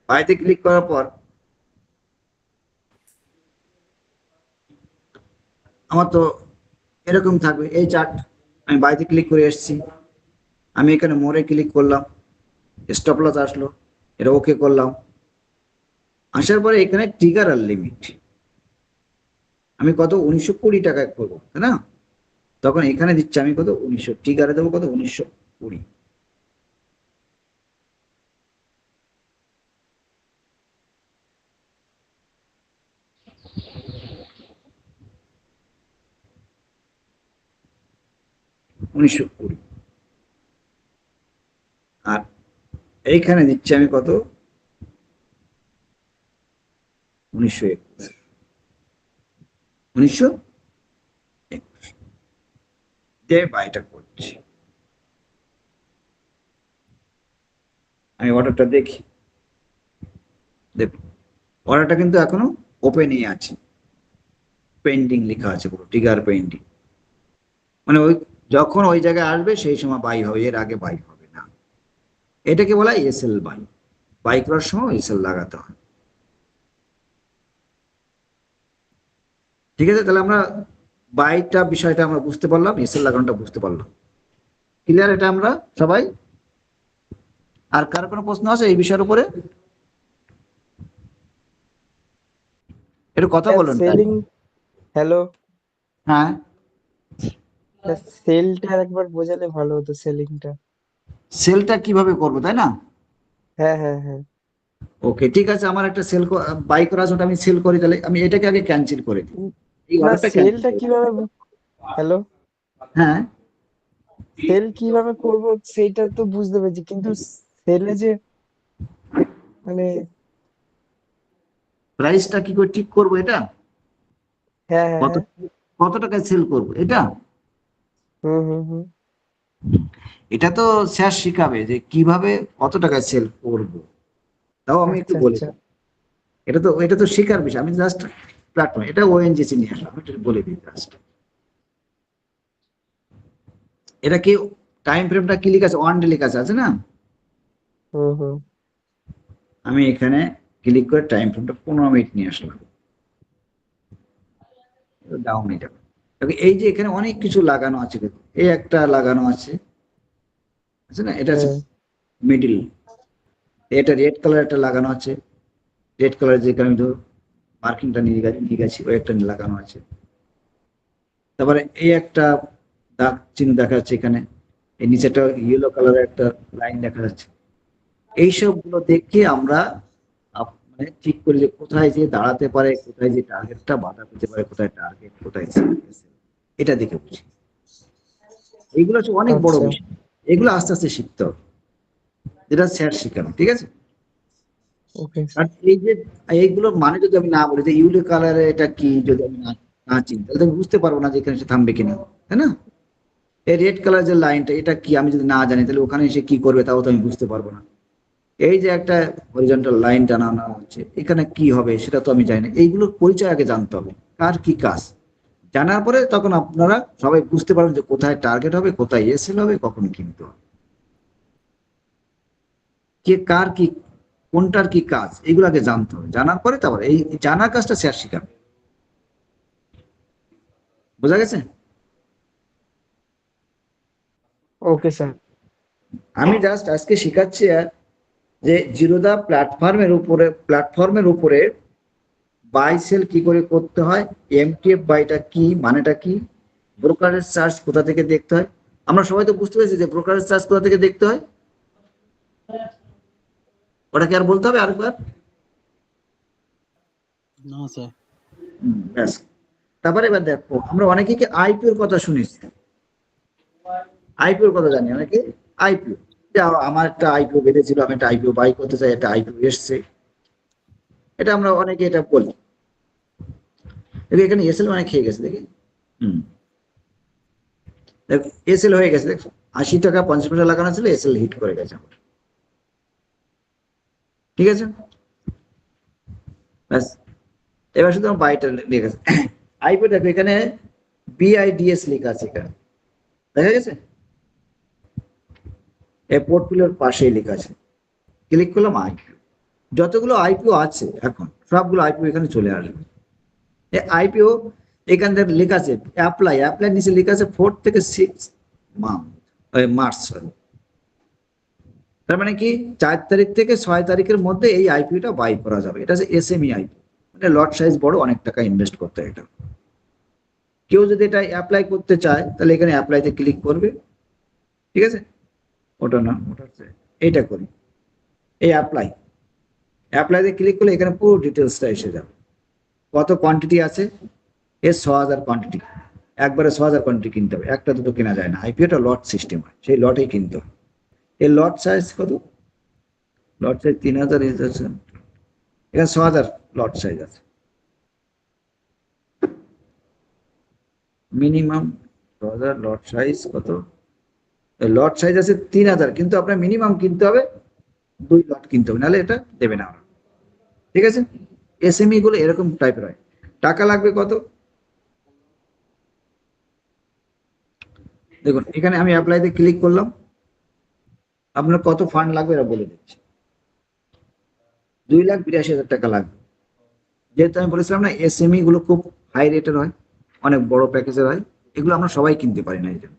বাইতে ক্লিক করার পর আমার তো এরকম থাকবে এই চার্ট। আমি বাইতে ক্লিক করে এসেছি, আমি এখানে মোড়ে ক্লিক করলাম, স্টপ লস আসলো, এটা ওকে করলাম। আসার পরে এখানে ট্রিগার আর লিমিট, আমি কত 1920 টাকায় করবো, তাই না? তখন এখানে দিচ্ছি আমি কত, 1900, ট্রিগারে দেবো কত, 1920। 1920। আর এইখানে দিচ্ছি আমি কত, 1921, 1921 দিয়ে বাইটা করছি। আমি অর্ডারটা দেখি, দেখুন অর্ডারটা কিন্তু এখনো ওপেনই আছে, পেন্ডিং লেখা আছে, পুরো ট্রিগার পেন্ডিং, মানে ওই যখন ওই জায়গায় আসবে সেই সময় বাই হবে, এর আগে বাই হবে না। এটাকে বলা হয় এসএল বাই। বাই করার সময় এসএল লাগাতে হয়। ঠিক আছে, তাহলে আমরা বাইটা বিষয়টা আমরা বুঝতে পারলাম, এসএল লাগানোটা বুঝতে পারলাম। ক্লিয়ার এটা আমরা সবাই? আর কার কোনো প্রশ্ন আছে এই বিষয়ের উপরে? একটু কথা বলুন। সেলিং, হ্যালো, হ্যাঁ, সেলটা একবার বোঝালে ভালো হতো, সেলিংটা। সেলটা কিভাবে করবো তাই না? হ্যাঁ হ্যাঁ হ্যাঁ। ওকে, ঠিক আছে, আমার একটা সেল বাই করা আছে, ওটা আমি সেল করি, তাহলে আমি এটাকে আগে ক্যান্সেল করে দিই, এই না, অর্ডারটা সেলটা ক্যান্সেল। কিভাবে, হ্যালো, হ্যাঁ, সেল কিভাবে করব সেইটা তো বুঝতে পেরেছি, কিন্তু সেলে যে মানে, প্রাইসটা কি করে ঠিক করবো এটা, হ্যাঁ হ্যাঁ কত হ্যাঁ, কত টাকায় সেল করবো এটা, হুম হুম হুম, এটা তো স্যার শিখাবে যে কিভাবে কত টাকায় সেল করব। তাও আমি একটু আচ্ছা বলে আচ্ছা, দিই। এটা তো শেখার বিষয়, আমি জাস্ট প্ল্যাটফর্ম, এটা ওএনজিসি নিয়ে আসলাম, এটা বলে দিই জাস্ট। এটা কি টাইম ফ্রেমটা কি লেখা আছে, ওয়ান ডে লেখা আছে না? হুম হুম, আমি এখানে ক্লিক করে টাইম ফ্রেমটা 15 মিনিট নিয়ে আসলাম, ডাউন এটা। এই যে এখানে অনেক কিছু লাগানো আছে, দেখুন এই একটা লাগানো আছে, আছে না, এটা আছে হ্যাঁ মিডিল, এটা রেড কালার একটা লাগানো আছে, রেড কালার যেখানে আমি ধর মার্কিংটা নিয়ে গেছি ওই একটা লাগানো আছে। তারপরে এই একটা দাগ চিহ্ন দেখা যাচ্ছে এখানে, এই নিচেটা ইয়েলো কালারের একটা লাইন দেখা যাচ্ছে। এইসব গুলো দেখে আমরা মানে ঠিক করি যে কোথায় যে দাঁড়াতে পারে, কোথায় যে টার্গেটটা বাধা পেতে পারে, কোথায় টার্গেট, কোথায় এটা দেখে বুঝি। এইগুলো হচ্ছে অনেক বড় আচ্ছা, বিষয়, এগুলো আস্তে আস্তে শিখতে হবে, যেটা স্যার শিখানো, ঠিক আছে? ওকে, আর এই যে এইগুলোর মানে যদি আমি না বলি যে ইউলো কালারে এটা কি, যদি আমি না না চিনি তাহলে তো আমি বুঝতে পারবো না যে এখানে সে থামবে কিনা, তাই না? এই রেড কালার যে লাইনটা এটা কি, আমি যদি না জানি তাহলে ওখানে এসে কি করবে তাও তো আমি বুঝতে পারবো না। এই যে একটা হরিজন্টাল লাইন টানানো হচ্ছে, এখানে কি হবে সেটা তো আমি জানি না। এইগুলোর পরিচয় আগে জানতে হবে, কার কি কাজ। জানার পরে তখন আপনারা সবাই বুঝতে পারবেন যে কোথায় টার্গেট হবে, কোথায় এসএল হবে, কখন কিনতে হবে, কে কার কি, কোনটার কি কাজ, এগুলো আগে জানতে হবে। জানার পরে তারপরে এই জানার কাজটা স্যার শিখাবে। বোঝা গেছে? ওকে স্যার, আমি জাস্ট আজকে শিখাচ্ছি যে জিরোদা প্ল্যাটফর্মের উপরে বাই সেল কি করে করতে হয়, এমটিএফ বাইটা কি, মানেটা কি, ব্রোকারেজ চার্জ কোথা থেকে দেখতে হয়। আমরা সবাই তো বুঝতে পেরেছি যে ব্রোকারেজ চার্জ কোথা থেকে দেখতে হয়, ওটা কি আর বলতে হবে আরেকবার? না স্যার। ব্যাস। তারপরে এবার দেখো, আমরা অনেকে কি আইপিওর কথা শুনেছি, আইপিওর কথা জানি অনেকে। আইপিও, আমার একটা আইপিও বেঁধেছিল, আমি একটা আইপিও বাই করতে চাই, একটা আইপিও এসছে, এটা আমরা অনেকে এটা বলি। এখানে এসএল মানে খেয়ে গেছে দেখি, হম, দেখো এসএল হয়ে গেছে, দেখো 80 টাকা 50 পয়সা লাগানো ছিল, এসএল হিট করে গেছে আমার, ঠিক আছে? ব্যাস, এবার শুধু আমার বাইটা লেখা আছে। আইপিও দেখো এখানে বিআইডিএস লেখা আছে, এখানে দেখা গেছে, এই পোর্টফোলিওর পাশেই লেখা আছে। ক্লিক করলাম আইপিও, যতগুলো আইপিও আছে এখন সবগুলো আইপিও এখানে চলে আসবে। এই আইপিও এখান থেকে লেখা আছে অ্যাপ্লাই নিচে লেখা আছে 4 থেকে 6 মার্চ, তার মানে কি 4 তারিখ থেকে 6 তারিখের মধ্যে এই আইপিওটা বাই করা যাবে। এটা হচ্ছে এসএমই আইপিও, মানে লট সাইজ বড়, অনেক টাকা ইনভেস্ট করতে হয় এটা। কেউ যদি এটা অ্যাপ্লাই করতে চায় তাহলে এখানে অ্যাপ্লাইতে ক্লিক করবে, ঠিক আছে? ওটা না, ওটা হচ্ছে এইটা করি, এই অ্যাপ্লাইতে ক্লিক করলে এখানে পুরো ডিটেলসটা এসে যাবে। কত কোয়ান্টিটি আছে, এর 6000 কোয়ান্টিটি, একবারে 6,000 কোয়ান্টিটি কিনতে হবে, একটা দুটো কেনা যায় না, আইপিওটা লট সিস্টেম হয়, সেই লটেই কিনতে হবে। এর লট সাইজ কত? লট সাইজ 3,000 আছে, এখানে 6,000 লট সাইজ আছে। মিনিমাম 6,000, লট সাইজ কত? লট সাইজ আছে 3,000, কিন্তু আপনার মিনিমাম কিনতে হবে 2 লট কিনতে হবে, নাহলে এটা দেবে না। ঠিক আছে, এসএমই গুলো এরকম টাইপের হয়। টাকা লাগবে কত? দেখুন এখানে আমি অ্যাপ্লাইতে ক্লিক করলাম, আপনার কত ফান্ড লাগবে এরা বলে দিচ্ছে। 2,82,000 টাকা লাগবে। যেহেতু আমি বলেছিলাম না এসএমই গুলো খুব হাই রেটের হয়, অনেক বড় প্যাকেজের হয়, এগুলো আমরা সবাই কিনতে পারি না। এই জন্য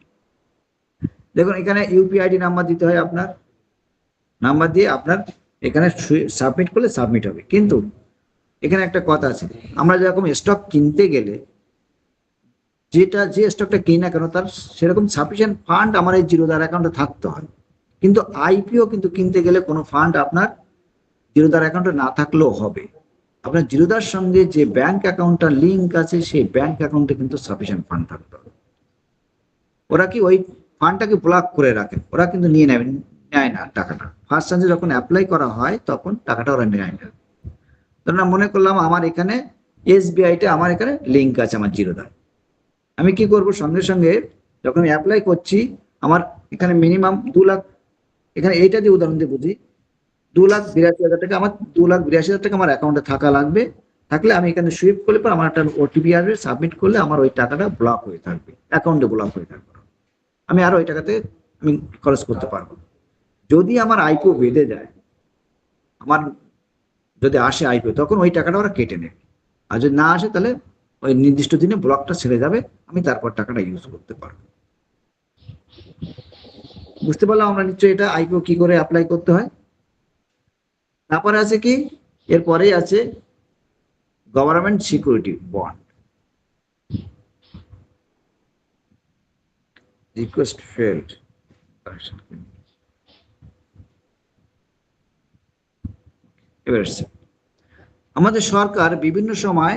দেখুন এখানে ইউপিআইডি নাম্বার দিতে হয়, আপনার নাম্বার দিয়ে আপনার এখানে সাবমিট করলে সাবমিট হবে। কিন্তু এখানে একটা কথা আছে, আমরা যেরকম স্টক কিনতে গেলে যে স্টকটা কিনি না কেন তার সেরকম সাফিসিয়েন্ট ফান্ড আমার এই জিরোদার অ্যাকাউন্টে থাকতে হয়। কিন্তু আইপিও কিন্তু কিনতে গেলে কোনো ফান্ড আপনার জিরোদার অ্যাকাউন্টে না থাকলেও হবে। আপনার জিরোদার সঙ্গে যে ব্যাংক অ্যাকাউন্টটা লিঙ্ক আছে সেই ব্যাংক অ্যাকাউন্টে কিন্তু সাফিসিয়েন্ট ফান্ড থাকতে হবে। ওরা কি ওই ফান্ডটাকে ব্লক করে রাখে, ওরা কিন্তু নেয় না টাকাটা। ফার্স্ট চান্সে যখন অ্যাপ্লাই করা হয় তখন টাকাটা ওরা নেয় না। ধরুন মনে করলাম আমার এখানে এসবিআইটা আমার এখানে লিঙ্ক আছে আমার জিরোদার, আমি কি করব সঙ্গে সঙ্গে যখন আমি অ্যাপ্লাই করছি আমার এখানে মিনিমাম 2 লাখ, এখানে এইটা দিয়ে উদাহরণ দিয়ে বুঝি, 2,82,000 টাকা আমার 2,82,000 টাকা আমার অ্যাকাউন্টে থাকা লাগবে। থাকলে আমি এখানে সুইপ করলে পর আমার একটা ওটিপি আসবে, সাবমিট করলে আমার ওই টাকাটা ব্লক হয়ে থাকবে, অ্যাকাউন্টে ব্লক হয়ে থাকবে, আমি আর ওই টাকাতে আমি খরচ করতে পারবো। যদি আমার আইপিও বেঁধে যায়, আমার যদি আসে আইপিও, তখন ওই টাকাটা ওরা কেটে নেবে। আর যদি না আসে তাহলে ওই নির্দিষ্ট দিনে ব্লকটা ছেড়ে যাবে, আমি তারপর টাকাটা ইউজ করতে পারবো। বুঝতে পারলাম আমরা নিশ্চয়ই এটা আইপিও কি করে অ্যাপ্লাই করতে হয়। তারপরে আছে কি, এরপরেই আছে government security bond. Request failed. এবার আসছে, আমাদের সরকার বিভিন্ন সময়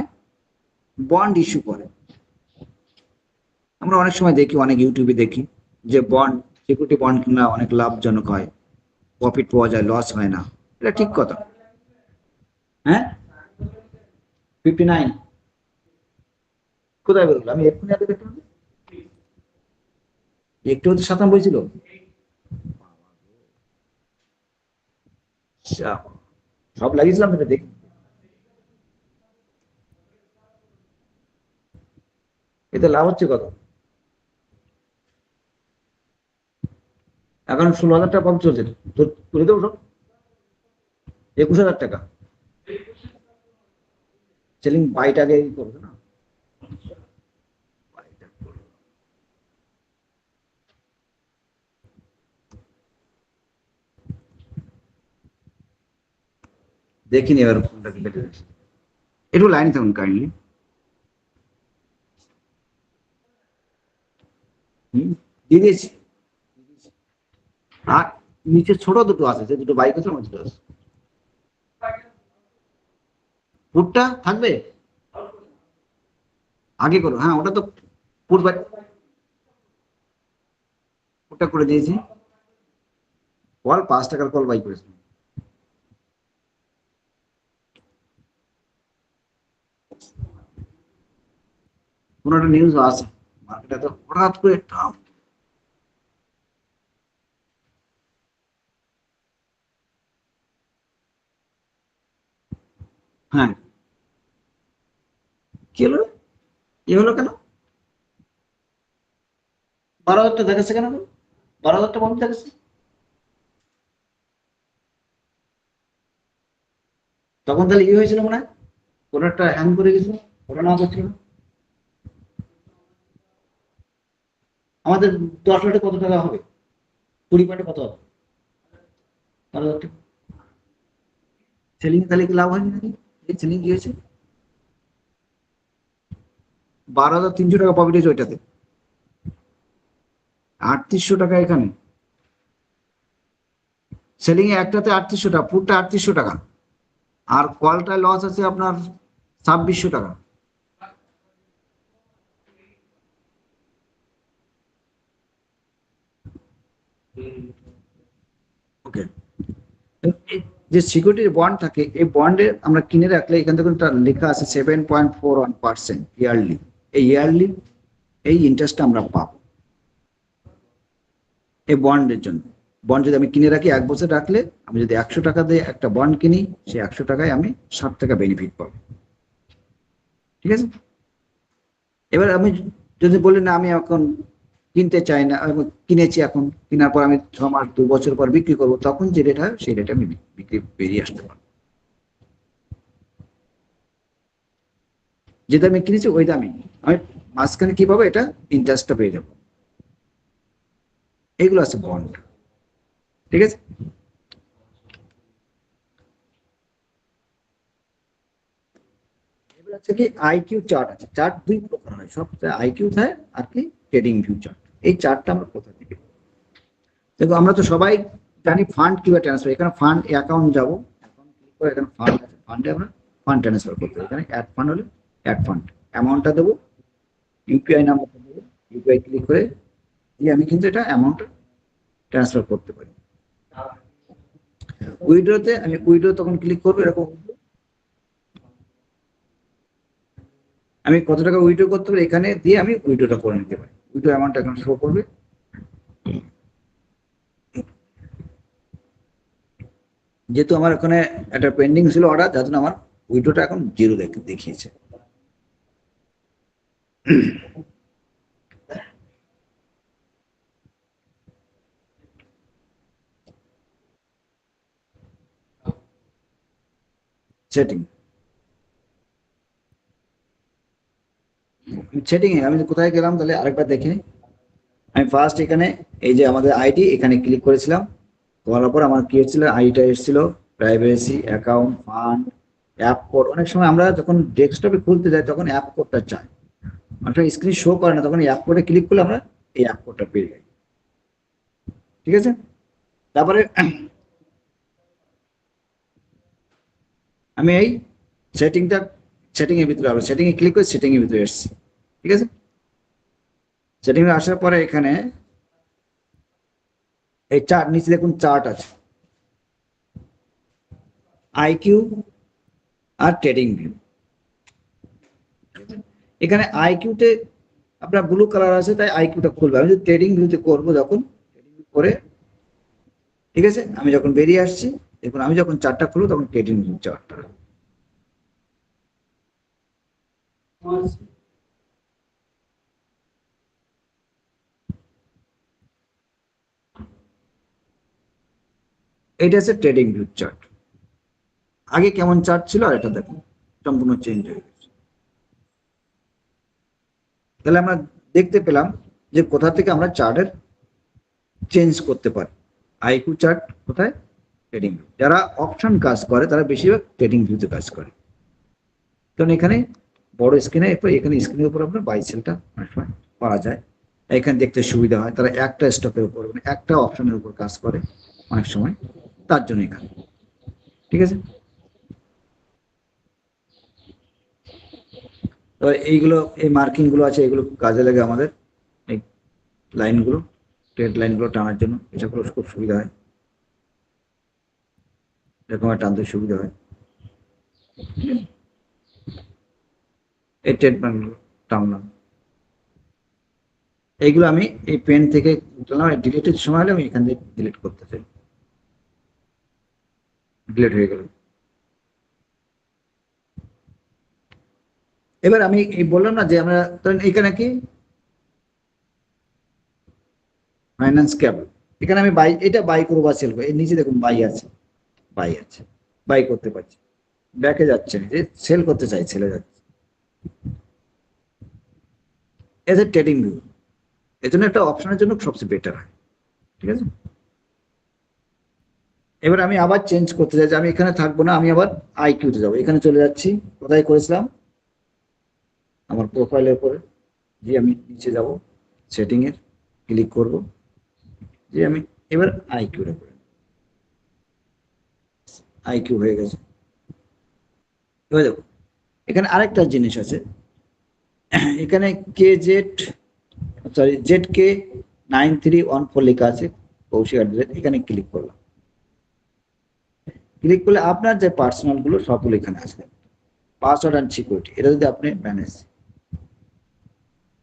বন্ড ইস্যু করে। আমরা অনেক সময় দেখি, অনেক ইউটিউবে দেখি যে বন্ড, সিকিউরিটি বন্ড কিনা অনেক লাভজনক হয়, প্রফিট পাওয়া যায়, লস হয় না। এটা ঠিক কথা। হ্যাঁ 59 কোথায় বেরোলো? আমি এক্ষুনি আগে দেখলাম, একটু হচ্ছে 57 ছিল। সব লাগিয়েছিলাম এটা দেখি, এতে লাভ হচ্ছে কত? এখন 16,000 টাকা কম চলছে, তো তুলে দেবো সব 21,000 টাকা। সেলিং বাইট আগে করবে না, দেখিনি এবার ফোনটা কি কেটে যাচ্ছে। একটু লাইনে থাকুন কাইন্ডলি। দিয়ে দিয়েছি। আর নিচে ছোট দুটো আছে, যে দুটো বাইক আছে আমার দুটো আছে। পুটটা থাকবে আগে করো, হ্যাঁ ওটা তো পুট বাই, পুটটা করে দিয়েছি। কল 5 টাকার কল বাই করেছি। কোনো একটা নিউজ আছে মার্কেটে, তো হঠাৎ করে হ্যাঁ কি হলো, এ হলো কেন? 12,000 দেখাচ্ছে কেন? 12,000 বন্ধ দেখাচ্ছে। তখন তাহলে ই হয়েছিল মনে হয়, কোনো একটা হ্যাং করে গেছিল, ওটা না করছিল। আমাদের 10 লাখে কত টাকা হবে? 20 পয়েন্টে কত হবে? 12,000 টাকা সেলিং, তাহলে কি লাভ হয়নি নাকি? এই সেলিং কি হয়েছে? 12,300 টাকা প্রফিট হয়েছে ওইটাতে, 3,800 টাকা এখানে সেলিং এ, একটাতে 3,800 টাকা, পুরোটা 3,800 টাকা, আর কলটা লস আছে আপনার 2,600 টাকা। ওকে, যে সিকিউরিটির বন্ড থাকে এই বন্ডে আমরা কিনে রাখলে এখান থেকে লেখা আছে 7.41% ইয়ারলি। এই ইয়ারলি এই ইন্টারেস্টটা আমরা পাবো এই বন্ডের জন্য। বন্ড যদি আমি কিনে রাখি 1 বছর রাখলে, আমি যদি 100 টাকা দিয়ে একটা বন্ড কিনি, সেই 100 টাকায় আমি 60 টাকা বেনিফিট পাবো। ঠিক আছে, এবার আমি যদি বলি না আমি এখন কিনতে চাই না, আমি কিনেছি, এখন কেনার পর আমি 6 মাস 2 বছর পর বিক্রি করবো, তখন যে রেট হয় সেই রেটে আমি বিক্রি বেরিয়ে আসতে পারবো। যে দামে কিনেছি ওই দামে আমি মাঝখানে কি পাবো, এটা ইন্টারেস্টটা পেয়ে যাবো। এগুলো আছে বন্ড। ঠিক আছে, এবার হচ্ছে কি আইকিউ চার্ট আছে। চার্ট 2 প্রকার হয়, সবচেয়ে আইকিউ থাকে আর কি ট্রেডিং ভিউ চার্ট। এই চার্টটা আমরা কোথা থেকে দেখো, আমরা তো সবাই জানি ফান্ড কিভাবে ট্রান্সফার। এখানে ফান্ড অ্যাকাউন্ট যাবো, অ্যাকাউন্ট ক্লিক করে এখানে ফান্ড আছে, ফান্ডে আমরা ফান্ড ট্রান্সফার করতে হবে। এখানে অ্যাড ফান্ড হলে অ্যাড ফান্ড, অ্যামাউন্টটা দেবো, ইউপিআই নাম্বারটা দেবো, ইউপিআই ক্লিক করে দিয়ে আমি কিন্তু এটা অ্যামাউন্টটা ট্রান্সফার করতে পারি। উইড্রোতে আমি উইড্রো তখন ক্লিক করবো, এরকম আমি কত টাকা উইড্রো করতে পারি এখানে দিয়ে আমি উইড্রোটা করে নিতে পারি। উইড্রো অ্যামাউন্ট এখন শো করবে। যেহেতু আমার ওখানে একটা পেন্ডিং ছিল অর্ডার, যার জন্য আমার উইড্রোটা এখন 0 দেখিয়েছে। সেটিং, সেটিং এ আমি কোথায় গেলাম তাহলে আরেকবার দেখে নিই। আমি ফার্স্ট এখানে এই যে আমাদের আইডি, এখানে ক্লিক করেছিলাম, করার পর আমার কি হচ্ছিল, আইডিটা এসেছিল, privacy, account, fund, app code. অনেক সময় আমরা যখন ডেস্কটপে খুলতে যাই তখন অ্যাপ কোডটা চাই, একটা স্ক্রিন শো করে না, তখন অ্যাপ কোডে ক্লিক করলে আমরা এই অ্যাপ কোডটা পেয়ে যাই। ঠিক আছে, তারপরে আমি এই সেটিং এর ভিতরে আবার সেটিং এ ক্লিক করে সেটিং এর ভিতরে এসেছি। ঠিক আছে, সেটিং এ আসার পরে এখানে এই চার্ট, নিচে দেখুন চার্ট আছে, আইকিউ আর ট্রেডিং ভিউ। এখানে আইকিউতে আপনার ব্লু কালার আছে, তাই আইকিউটা খুলবে। আমি যদি ট্রেডিং ভিউতে করবো, যখন ট্রেডিং ভিউ করে, ঠিক আছে, আমি যখন বেরিয়ে আসছি, দেখুন আমি যখন চার্টটা খুলবো তখন ট্রেডিং ভিউ চার্টটা, এটা হচ্ছে ট্রেডিং ভিউ চার্ট। আগে কেমন চার্ট ছিল আর এটা দেখুন সম্পূর্ণ চেঞ্জ হয়ে গেছে। তাহলে আমরা দেখতে পেলাম যে কোথা থেকে আমরা চার্টের চেঞ্জ করতে পারি। আইকিউ চার্ট কোথায়, ট্রেডিং ভিউ। যারা অপশন কাজ করে তারা বেশিরভাগ ট্রেডিং ভিউতে কাজ করে, কারণ এখানে বড় স্ক্রিনে, এখানে স্ক্রিনের উপর আপনার বাই সেলটা অনেক সময় পাওয়া যায়, এখানে দেখতে সুবিধা হয়। তারা একটা স্টকের উপর, মানে একটা অপশনের উপর কাজ করে অনেক সময়, তার জন্য এখানে। ঠিক আছে, তো এইগুলো, এই মার্কিং গুলো আছে, এগুলো কাজে লাগে আমাদের, এই লাইনগুলো, ট্রেড লাইনগুলো টানার জন্য এসবগুলো খুব সুবিধা হয়, এরকম টানতে সুবিধা হয়। এই ট্রেড লাইনগুলো টানলাম, এইগুলো আমি এই পেন থেকে উঠলাম, ডিলিটের সময় হলে আমি এখান থেকে ডিলিট করতে চাই, ডিলিট হয়ে গেল। এবার আমি এই বললাম না যে আমরা এখানে কি ফাইন্যান্স ক্যাপ, এখানে আমি বাই, এটা বাই করবো বা সেল করবো, এর নিচে দেখুন বাই আছে, বাই আছে, বাই করতে পারছি, ব্যাকে যাচ্ছে না, যে সেল করতে চাই সেলে যাচ্ছে। এজ এ ট্রেডিং ভিউ, এর জন্য একটা অপশনের জন্য সবচেয়ে বেটার হয়। ঠিক আছে, এবার আমি আবার চেঞ্জ করতে চাই, আমি এখানে থাকবো না, আমি আবার আইকিউতে যাবো। এখানে চলে যাচ্ছি, কোথায় করেছিলাম, আমার প্রোফাইলের উপরে, যে আমি নিচে যাব, সেটিং এর ক্লিক করব, যে আমি এবার আইকিউ করে, আইকিউ হয়ে গেছে। এবার দেখো এখানে আরেকটা জিনিস আছে, এখানে কে জেড, সরি জেড কে 9314 লেখা আছে, কৌশিক@, এখানে ক্লিক করলাম। ক্লিক করলে আপনার যে পার্সোনাল গুলো সবগুলো এখানে আসবে। পাসওয়ার্ড অ্যান্ড সিকিউরিটি, এটা যদি আপনি ম্যানেজ,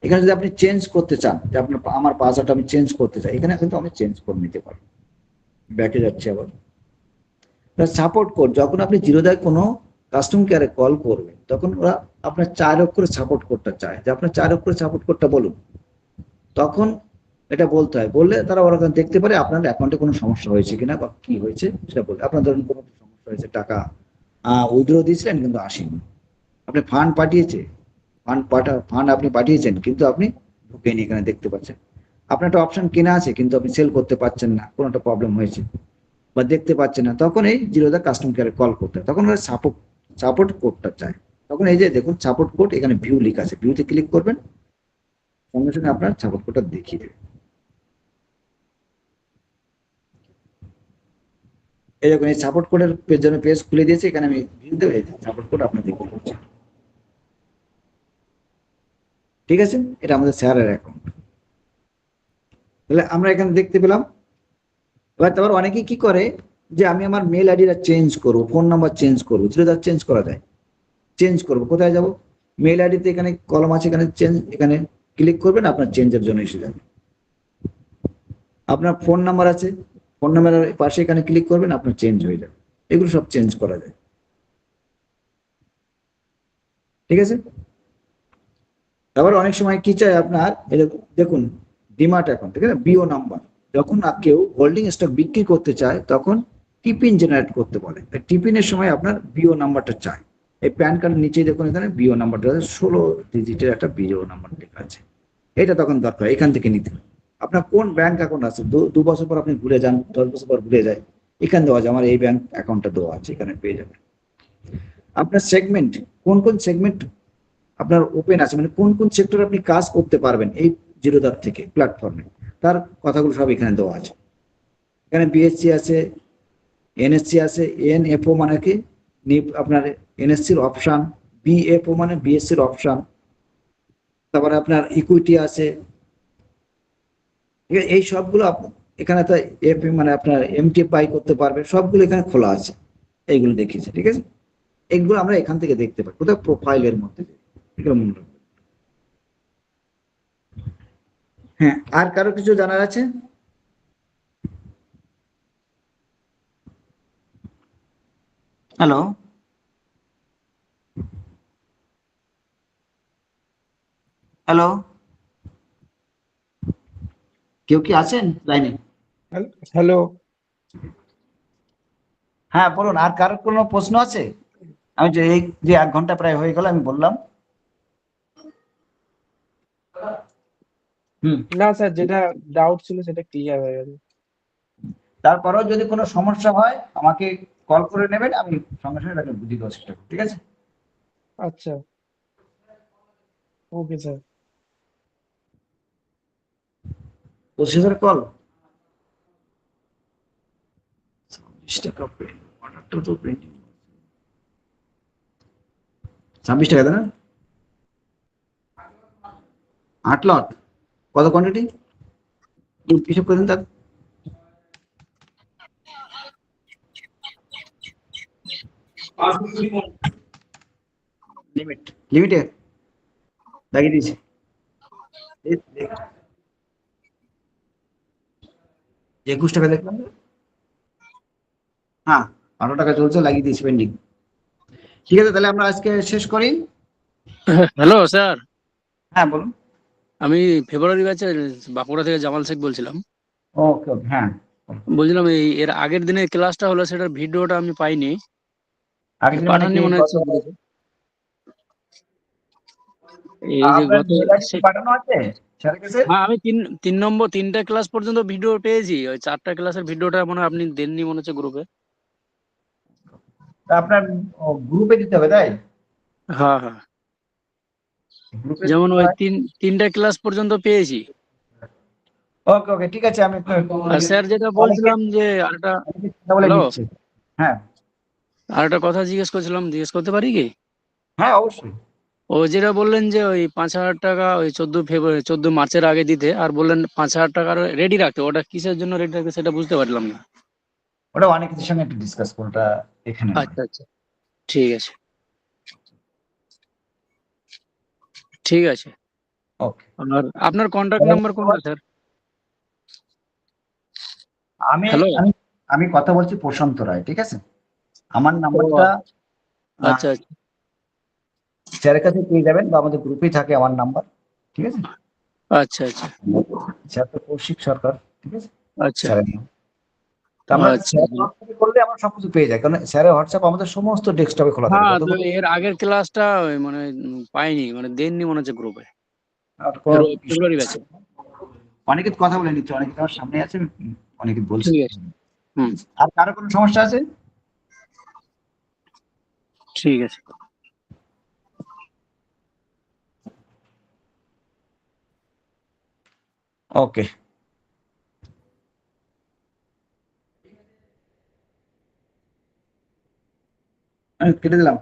এখানে যদি আপনি চেঞ্জ করতে চান যে আপনার আমার পাসওয়ার্ড আমি চেঞ্জ করতে চাই, এখানে কিন্তু আমি চেঞ্জ করে নিতে পারবো। ব্যাকে যাচ্ছি আবার। সাপোর্ট কোড, যখন আপনি জিরোদায় কোনো কাস্টমার কেয়ারে কল করবেন তখন ওরা আপনার 4 অক্ষরের সাপোর্ট কোডটা চায়, যে আপনার 4 অক্ষরের সাপোর্ট কোডটা বলুন। তখন এটা বলতে হয়, বললে তারা ওরা দেখতে পারে আপনার অ্যাকাউন্টে কোনো সমস্যা হয়েছে কিনা বা কি হয়েছে সেটা বলে। আপনার ধরুন কোনো সমস্যা হয়েছে, টাকা উইথড্র দিয়েছিলেন কিন্তু আসেনি, আপনি ফান্ড আপনি পাঠিয়েছেন কিন্তু আপনি ঢুকেনি, এখানে দেখতে পাচ্ছেন। আপনার একটা অপশন কেনা আছে কিন্তু আপনি সেল করতে পারছেন না, কোনো একটা প্রবলেম হয়েছে বা দেখতে পাচ্ছেন না, তখন এই জিরোদা কাস্টমার কেয়ারে কল করতে হয়। তখন ওরা সাপোর্ট কোডটা চায়। তখন এই যে দেখুন সাপোর্ট কোড, এখানে ভিউ লিখা আছে, ভিউতে ক্লিক করবেন, সঙ্গে সঙ্গে আপনার সাপোর্ট কোডটা দেখিয়ে দেবে। এই দেখুন এই সাপোর্ট কোডের জন্য পেজ খুলে দিয়েছে, এখানে আমি ভিউ দেবো, সাপোর্ট কোড আপনার দেখতে পাচ্ছেন। ঠিক আছে, এটা আমাদের স্যারের অ্যাকাউন্ট। তাহলে আমরা এখানে দেখতে পেলাম। এবার তারপর অনেকে কি করে যে আমি আমার মেল আইডিটা চেঞ্জ করবো, ফোন নাম্বার চেঞ্জ করবো, সেটা চেঞ্জ করা যায়। চেঞ্জ করবো, কোথায় যাব? মেল আইডিতে এখানে কলম আছে, এখানে চেঞ্জ, এখানে ক্লিক করবেন, আপনার চেঞ্জের জন্য এসে যাবে। আপনার ফোন নাম্বার আছে, ফোন নাম্বারের পাশে এখানে ক্লিক করবেন, আপনার চেঞ্জ হয়ে যাবে। এগুলো সব চেঞ্জ করা যায়। ঠিক আছে, আবার অনেক সময় কি চাই আপনার, দেখুন ডিমার্ট অ্যাকাউন্ট, ঠিক আছে, বিও নাম্বার। যখন কেউ হোল্ডিং স্টক বিক্রি করতে চায় তখন টিপিন জেনারেট করতে বলে, টিপিনের সময় আপনার বিও নাম্বারটা চাই। এই প্যান কার্ডের নিচেই দেখুন এখানে বিও নাম্বারটা আছে, 16 ডিজিটের একটা বিও নাম্বার লেখা আছে। এটা তখন দরকার, এখান থেকে নিতে হবে। আপনার কোন ব্যাংক অ্যাকাউন্ট আছে, 2 বছর পর আপনি ভুলে যান, 10 বছর পর ভুলে যায়, এখানে দেওয়া আছে, আমার এই ব্যাংক অ্যাকাউন্টটা দেওয়া আছে, এখানে পেয়ে যাবেন। আপনার সেগমেন্ট, কোন কোন সেগমেন্ট আপনার ওপেন আছে, মানে কোন কোন সেক্টরে আপনি কাজ করতে পারবেন এই জিরোদার থেকে প্ল্যাটফর্মে, তার কথাগুলো সব এখানে দেওয়া আছে। এখানে বিএসসি আছে, এনএসসি আছে, এনএফও মানে কি আপনার এনএসসির অপশন, বিএফও মানে বিএসসির অপশন, তারপরে আপনার ইকুইটি আছে। এই সবগুলো এখানে তো এফ মানে আপনার এমটিএফ বাই করতে পারবে, সবগুলো এখানে খোলা আছে, এইগুলো দেখিয়েছে। ঠিক আছে, এগুলো আমরা এখান থেকে দেখতে পাই, কোথাও প্রোফাইলের মধ্যে। এগুলো মনে রাখবেন। হ্যাঁ, আর কারো কিছু জানার আছে? হ্যালো, হ্যালো, কেউ কি আছেন লাইনে? হ্যালো। হ্যাঁ বলুন, আর কারোর কোনো প্রশ্ন আছে? আমি যে এই যে 1 ঘন্টা প্রায় হয়ে গেল, আমি বললাম। না স্যার, যেটা ডাউট ছিল সেটা ক্লিয়ার হয়ে গেছে। তারপরেও যদি কোনো সমস্যা হয় আমাকে কল করে নেবেন, আমি সঙ্গে সঙ্গে তাকে বুঝিয়ে দেওয়ার চেষ্টা করব। ঠিক আছে, আচ্ছা, ওকে স্যার। 25,000 কল, 26 টাকা অর্ডারটা তো প্রিন্টিং, 26 টাকা না? 8 লট, কত কোয়ান্টিটি হিসাব করে দিন তার। লিমিটে লাগিয়ে দিয়েছি। 21 টাকা দেখলাম, হ্যাঁ 18 টাকা চলছে, লাগিয়ে দিয়েছি পেন্ডিং। ঠিক আছে, তাহলে আমরা আজকে শেষ করি। হ্যালো স্যার, হ্যাঁ বলুন। আমি ফেব্রুয়ারি ব্যাচের বাঁকুড়া থেকে জামাল শেখ বলছিলাম। ওকে ওকে, হ্যাঁ বলছিলাম এর আগের দিনের ক্লাসটা হলো, সেটার ভিডিওটা আমি পাইনি, আগের দিন মানে পাঠাননি কি মনে হচ্ছে গ্রুপে। এই যে আপনার গত মেল আইডি পাঠানো আছে স্যারের কাছে? হ্যাঁ, আমি তিন নম্বর 3টা ক্লাস পর্যন্ত ভিডিও পেয়েছি, ওই 4টা ক্লাসের ভিডিওটা মনে হয় আপনি দেননি মনে হচ্ছে গ্রুপে। আপনার গ্রুপে দিতে হবে, তাই? হ্যাঁ হ্যাঁ, গ্রুপে যেমন ওই 3টা ক্লাস পর্যন্ত পেয়েছি। ওকে ওকে, ঠিক আছে, আমি আর স্যার যেটা বলছিলাম যে আরেকটা, বলে হ্যালো, দিচ্ছি। হ্যাঁ আরেকটা কথা জিজ্ঞেস করছিলাম, জিজ্ঞেস করতে পারি কি? হ্যাঁ অবশ্যই। ও যেটা বললেন যে ওই 5,000 টাকা ওই 14 ফেব্রুয়ারি 14 মার্চের আগে দিতে, আর বললেন 5,000 টাকার রেডি রাখতে, ওটা কিসের জন্য রেডি রাখতে সেটা বুঝতে পারলাম না। ওটা অনেক কিছুর সঙ্গে একটু ডিসকাস করো, ওটা এখানে নয়। আচ্ছা আচ্ছা, ঠিক আছে ঠিক আছে। ওকে। আর আপনার কন্ট্যাক্ট নাম্বার কোনটা স্যার? আমি হ্যালো। আমি আমি কথা বলছি প্রশান্ত রায়, ঠিক আছে? আমার নাম্বারটা আচ্ছা আচ্ছা স্যারের কাছে পেয়ে যাবেন, বা আমাদের গ্রুপেই থাকে আমার নাম্বার, ঠিক আছে? আচ্ছা আচ্ছা স্যার তো কৌশিক সরকার, ঠিক আছে? আচ্ছা স্যারের নাম। তো আমরা আচ্ছা। স্যারের হোয়াটসঅ্যাপে করলে আমরা সবকিছু পেয়ে যাই, কারণ স্যারের হোয়াটসঅ্যাপ আমাদের সমস্ত ডেস্কটপে খোলা থাকে, হ্যাঁ, তো যতগুলো এর আগের ক্লাসটা মানে পাইনি, মানে দেননি মনে হচ্ছে গ্রুপে, আর কোনো ফেব্রুয়ারি ব্যাচে। অনেকে কথা বলে নিচ্ছে, অনেকে আমার সামনে আছে, অনেকে বলছে। ঠিক আছে। হুম, আর কারো কোনো সমস্যা আছে? ঠিক আছে। ওকে, আমি কেটে দিলাম।